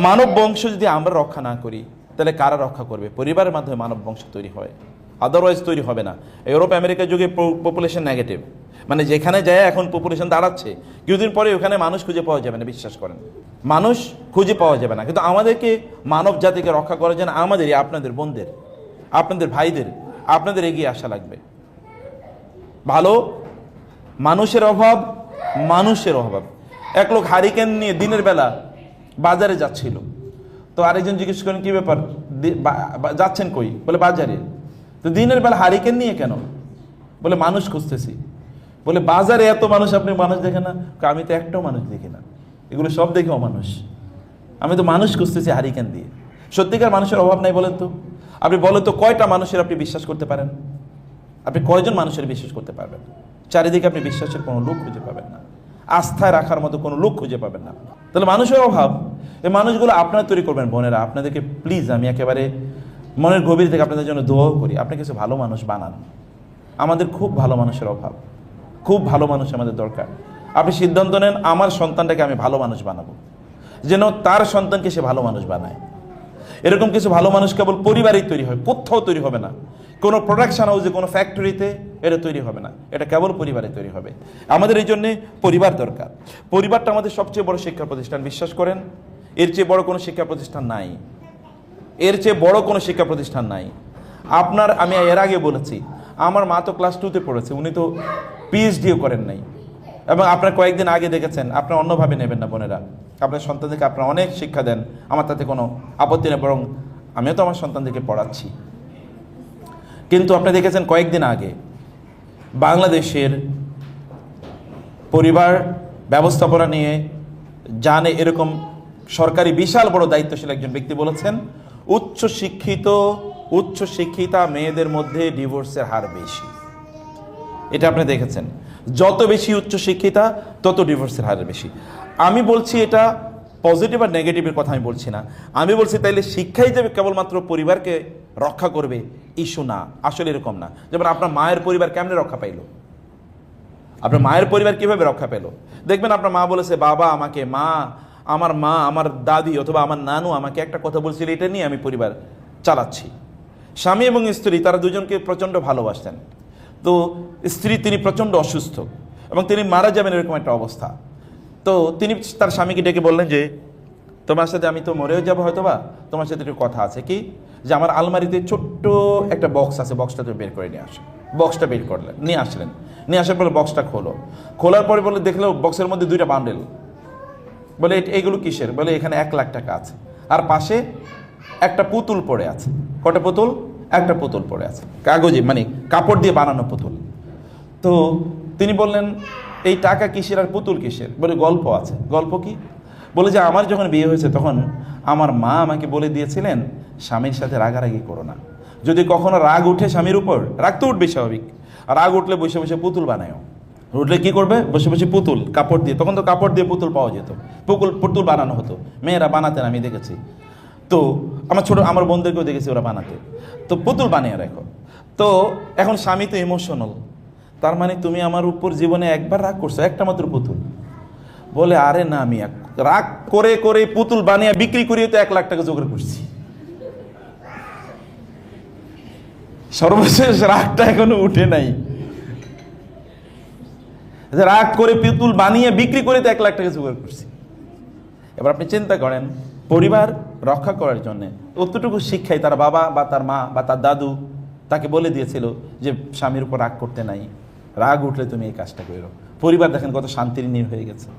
মানব বংশ যদি আমরা রক্ষা না করি তাহলে কারা রক্ষা করবে? পরিবারের মাধ্যমে মানব বংশ তৈরি হয়, আদারওয়াইজ তৈরি হবে না। ইউরোপ আমেরিকার যুগে পপুলেশন নেগেটিভ, মানে যেখানে যায় এখন পপুলেশন দাঁড়াচ্ছে, কিছুদিন পরে ওখানে মানুষ খুঁজে পাওয়া যাবে না, বিশ্বাস করেন, মানুষ খুঁজে পাওয়া যাবে না। কিন্তু আমাদেরকে মানব জাতিকে রক্ষা করার জন্য আমাদেরই, আপনাদের বোনদের, আপনাদের ভাইদের, আপনাদের এগিয়ে আসা লাগবে। ভালো মানুষের অভাব, মানুষের অভাব। এক লোক হারিকেন নিয়ে দিনের বেলা বাজারে যাচ্ছিল, তো আরেকজন জিজ্ঞেস করেন কি ব্যাপার, যাচ্ছেন কই? বলে বাজারে। তো দিনের বেলা হারিকেন নিয়ে কেন? বলে মানুষ খুঁজতেছি। বলে বাজারে এত মানুষ, আপনি মানুষ দেখেন না? আমি তো একটাও মানুষ দেখি না, এগুলো সব দেখে অমানুষ। আমি তো মানুষ খুঁজতেছি হারিকেন দিয়ে। সত্যিকার মানুষের অভাব নাই বলেন তো? আপনি বলেন তো কয়টা মানুষের আপনি বিশ্বাস করতে পারেন? আপনি কয়জন মানুষের বিশ্বাস করতে পারবেন? চারিদিকে আপনি বিশ্বাসের কোনো লোক খুঁজে পাবেন না, আস্থায় রাখার মতো কোনো লোক খুঁজে পাবেন না। তাহলে মানুষের অভাব, এই মানুষগুলো আপনারা তৈরি করবেন। বোনেরা, আপনাদেরকে প্লিজ আমি একেবারে মনের গভীর থেকে আপনাদের জন্য দোয়াও করি, আপনি কিছু ভালো মানুষ বানান। আমাদের খুব ভালো মানুষের অভাব, খুব ভালো মানুষ আমাদের দরকার। আপনি সিদ্ধান্ত নেন, আমার সন্তানটাকে আমি ভালো মানুষ বানাবো, যেন তার সন্তানকে সে ভালো মানুষ বানায়। এরকম কিছু ভালো মানুষ কেবল পরিবারেই তৈরি হয়, কোথাও তৈরি হবে না। কোনো প্রোডাকশন হাউসে, কোনো ফ্যাক্টরিতে এটা তৈরি হবে না, এটা কেবল পরিবারে তৈরি হবে। আমাদের এই জন্যে পরিবার দরকার। পরিবারটা আমাদের সবচেয়ে বড় শিক্ষা প্রতিষ্ঠান, বিশ্বাস করেন, এর চেয়ে বড় কোনো শিক্ষা প্রতিষ্ঠান নাই, এর চেয়ে বড় কোনো শিক্ষা প্রতিষ্ঠান নাই। আপনার, আমি এর আগে বলেছি, আমার মা তো ক্লাস 2তে পড়েছে, উনি তো পিএইচডিও করেন নাই। এবং আপনার কয়েকদিন আগে দেখেছেন, আপনার অন্যভাবে নেবেন না বোনেরা, আপনার সন্তানদেরকে আপনারা অনেক শিক্ষা দেন, আমার তাতে কোনো আপত্তি নেই, বরং আমিও তো আমার সন্তানদেরকে পড়াচ্ছি। কিন্তু আপনি দেখেছেন কয়েকদিন আগে বাংলাদেশের পরিবার ব্যবস্থাপনা নিয়ে জানে এরকম সরকারি বিশাল বড় দায়িত্বশীল একজন ব্যক্তি বলেছেন, উচ্চ শিক্ষিতা মেয়েদের মধ্যে ডিভোর্সের হার বেশি। এটা আপনি দেখেছেন, যত বেশি উচ্চ শিক্ষিতা তত ডিভোর্সের হার বেশি। আমি বলছি এটা পজিটিভ আর নেগেটিভের কথা আমি বলছি না, আমি বলছি তাইলে শিক্ষাই যে কেবলমাত্র পরিবারকে রক্ষা করবে, ইস্যু না, আসলে এরকম না। যেমন আপনার মায়ের পরিবার কেমনে রক্ষা পাইল? আপনার মায়ের পরিবার কিভাবে রক্ষা পেল? দেখবেন আপনার মা বলেছে, বাবা আমাকে, আমার মা, আমার দাদি অথবা আমার নানু আমাকে একটা কথা বলছিল, এটা নিয়ে আমি পরিবার চালাচ্ছি। স্বামী এবং স্ত্রী তারা দুজনকে প্রচণ্ড ভালোবাসতেন, তো তিনি প্রচণ্ড অসুস্থ এবং তিনি মারা যাবেন এরকম একটা অবস্থা। তো তিনি তার স্বামীকে ডেকে বললেন যে, তোমার সাথে আমি তো মরেও যাবো হয়তোবা, তোমার সাথে একটু কথা আছে। কি? যে আমার আলমারিতে ছোট্ট একটা বক্স আছে, বক্সটা তুমি বের করে নিয়ে আসো। বক্সটা বের করলেন, নিয়ে আসলেন, নিয়ে আসার পরে বক্সটা খোলার পরে বলে দেখলো বক্সের মধ্যে 2টা বান্ডেল। বলে এইগুলো কিসের? বলে এখানে 1 লাখ টাকা আছে, আর পাশে একটা পুতুল পড়ে আছে। কটা পুতুল? একটা পুতুল পড়ে আছে, কাগজে, মানে কাপড় দিয়ে বানানো পুতুল। তো তিনি বললেন, এই টাকা কিসের আর পুতুল কিসের? বলে গল্প আছে। গল্প কি? বলে যে আমার যখন বিয়ে হয়েছে তখন আমার মা আমাকে বলে দিয়েছিলেন, স্বামীর সাথে রাগারাগি করো না, যদি কখনো রাগ উঠে স্বামীর উপর, রাগ তো উঠবে স্বাভাবিক, আর রাগ উঠলে বসে বসে পুতুল বানায়ও। উঠলে কি করবে? বসে বসে পুতুল, কাপড় দিয়ে, তখন তো কাপড় দিয়ে পুতুল পাওয়া যেত, পুতুল বানানো হতো, মেয়েরা বানাতেন, আমি দেখেছি। তো আমার বোনদেরকেও দেখেছি ওরা বানাতে। তো পুতুল বানিয়ে রাখো। তো এখন স্বামী তো ইমোশনাল, তার মানে তুমি আমার উপর জীবনে একবার রাগ করছো, একটা মাত্র পুতুল। বলে আরে না, আমি রাগ করে করে পুতুল বানিয়ে বিক্রি করিয়ে তো 1 লাখ টাকা জোগাড় করছি। সর্বশেষ রাগটা এখনো উঠে নাই, রাগ করে পুতুল বানিয়ে বিক্রি করে তো 1 লাখ টাকা জোগাড় করছি। এবার আপনি চিন্তা করেন, পরিবার রক্ষা করার জন্য অতটুকু শিক্ষাই তার বাবা বা তার মা বা তার দাদু তাকে বলে দিয়েছিল যে স্বামীর উপর রাগ করতে নাই, রাগ উঠলে তুমি এই কাজটা করো। পরিবার দেখেন কত শান্তির নীড় হয়ে গেছে।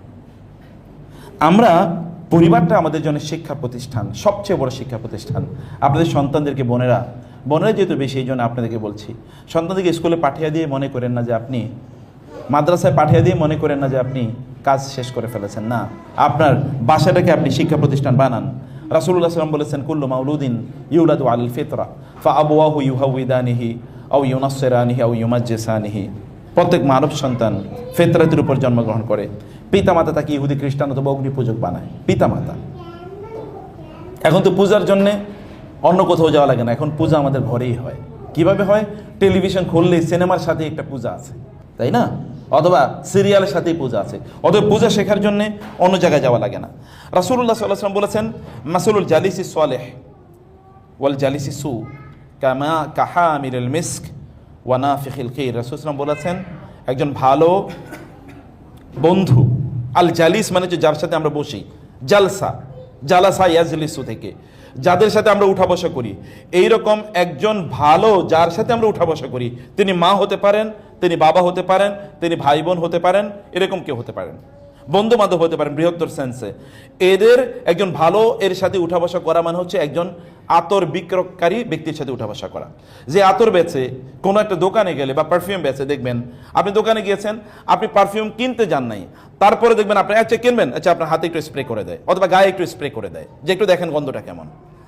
আমরা, পরিবারটা আমাদের জন্য শিক্ষা প্রতিষ্ঠান, সবচেয়ে বড় শিক্ষা প্রতিষ্ঠান। আপনাদের সন্তানদেরকে, বোনেরা যেহেতু বেশি, এই জন্য আপনাদেরকে বলছি, সন্তানদেরকে স্কুলে পাঠিয়ে দিয়ে মনে করেন না যে আপনি, মাদ্রাসায় পাঠিয়ে দিয়ে মনে করেন না যে আপনি কাজ শেষ করে ফেলেছেন। না, আপনার বাসাটাকে আপনি শিক্ষা প্রতিষ্ঠান বানান। রাসূলুল্লাহ সাল্লাল্লাহু আলাইহি ওয়াসাল্লাম বলেছেন, কুল্লু মাউলুদিন ইউলাদু আলাল ফিতরা ফাআবওয়াহু ইউহাউইদানিহি আও ইউনাসসিরানিহি আও ইউমাজ্জিসানিহি। প্রত্যেক মানব সন্তান ফিতরাতের উপর জন্মগ্রহণ করে, পিতামাতা তাকে ইহুদি, খ্রিস্টান অথবা অগ্নি পূজক বানায়। পিতামাতা। এখন তো পূজার জন্যে অন্য কোথাও যাওয়া লাগে না, এখন পূজা আমাদের ঘরেই হয়। কিভাবে হয়? টেলিভিশন খুললেই সিনেমার সাথে একটা পূজা আছে, তাই না? অথবা সিরিয়ালের সাথেই পূজা আছে, অথবা পূজা শেখার জন্য অন্য জায়গায় যাওয়া লাগে না। রাসূলুল্লাহ সাল্লাল্লাহু আলাইহি ওয়াসাল্লাম বলেছেন, মাসুলুল জালিসি সালেহ ওয়াল জালিসি সু কামা কাহামিরুল মিস্ক ওয়া নাফিখিল কির। রাসূল সাল্লাল্লাহু আলাইহি ওয়াসাল্লাম বলেছেন, একজন ভালো বন্ধু, আল জালিস মানে যে যার সাথে আমরা বসি, জালসা, জালাসা ইয়াজলিসু থেকে, যাদের সাথে আমরা উঠা বসা করি, এইরকম একজন ভালো যার সাথে আমরা উঠা বসা করি, তিনি মা হতে পারেন, তিনি বাবা হতে পারেন, তিনি ভাই বোন হতে পারেন, এরকম কেউ হতে পারেন, বন্ধু বান্ধব হতে পারেন বৃহত্তর সেন্সে। এদের একজন ভালো এর সাথে উঠা বসা করা মানে হচ্ছে একজন আতর বিক্রয়কারী ব্যক্তির সাথে উঠা বসা করা। যে আতর বেচে, কোনো একটা দোকানে গেলে বা পারফিউম বেচে, দেখবেন আপনি দোকানে গিয়েছেন, আপনি পারফিউম কিনতে যান নাই, তারপরে দেখবেন আপনি আচ্ছা কিনবেন, আচ্ছা আপনার হাতে একটু স্প্রে করে দেয় অথবা গায়ে একটু স্প্রে করে দেয় যে একটু দেখেন গন্ধটা কেমন।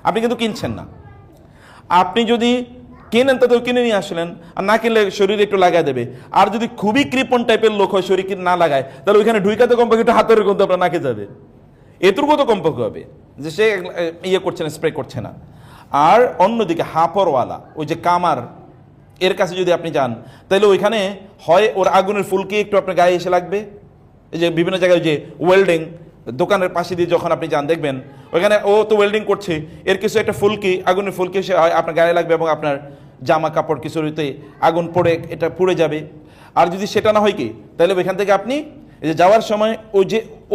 আপনি কিন্তু কিনছেন না। আপনি যদি কেনেন তাতেও কিনে নিয়ে আসলেন, আর না কিনলে শরীরে একটু লাগাই দেবে। আর যদি খুবই কৃপণ টাইপের লোক হয়, শরীর না লাগায়, তাহলে ওইখানে ঢুইকাতে কমপক্ষে একটু হাতের গন্ধ আপনার নাকে যাবে, এটুকু তো কমপক্ষে হবে যে সে ইয়ে করছে না, স্প্রে করছে না। আর অন্যদিকে হাঁপড়ওয়ালা, ওই যে কামার, এর কাছে যদি আপনি যান, তাহলে ওইখানে হয় ওর আগুনের ফুলকি একটু আপনার গায়ে এসে লাগবে। এই যে বিভিন্ন জায়গায় যে ওয়েল্ডিং দোকানের পাশে দিয়ে যখন আপনি যান, দেখবেন ওইখানে ও তো ওয়েল্ডিং করছে, এর কিছু একটা ফুলকি, আগুনের ফুলকি এসে হয় আপনার গায়ে লাগবে এবং আপনার জামা কাপড় কিছুতে আগুন পড়ে এটা পুড়ে যাবে। আর যদি সেটা না হয় কি, তাহলে ওইখান থেকে আপনি এই যে যাওয়ার সময়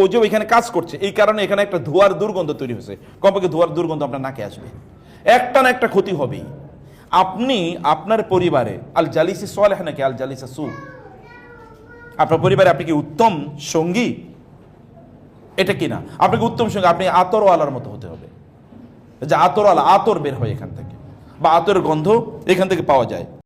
ও যে ওইখানে কাজ করছে, এই কারণে এখানে একটা ধোঁয়ার দুর্গন্ধ তৈরি হয়েছে, কমপক্ষে ধোঁয়ার দুর্গন্ধ আপনার নাকে আসবে, একটা না একটা ক্ষতি হবেই। আপনি আপনার পরিবারে আল জালিসি সালেহ নাকি আল জালিসা সু, আপনার পরিবারে আপনি কি উত্তম সঙ্গী? এটা কিনা আপনাকে উত্তম সঙ্গী, আপনি আতরওয়ালার মতো হতে হবে, যে আতরওয়ালা, আতর বের হয় এখান থেকে, বা আতরের গন্ধ এখান থেকে পাওয়া যায়।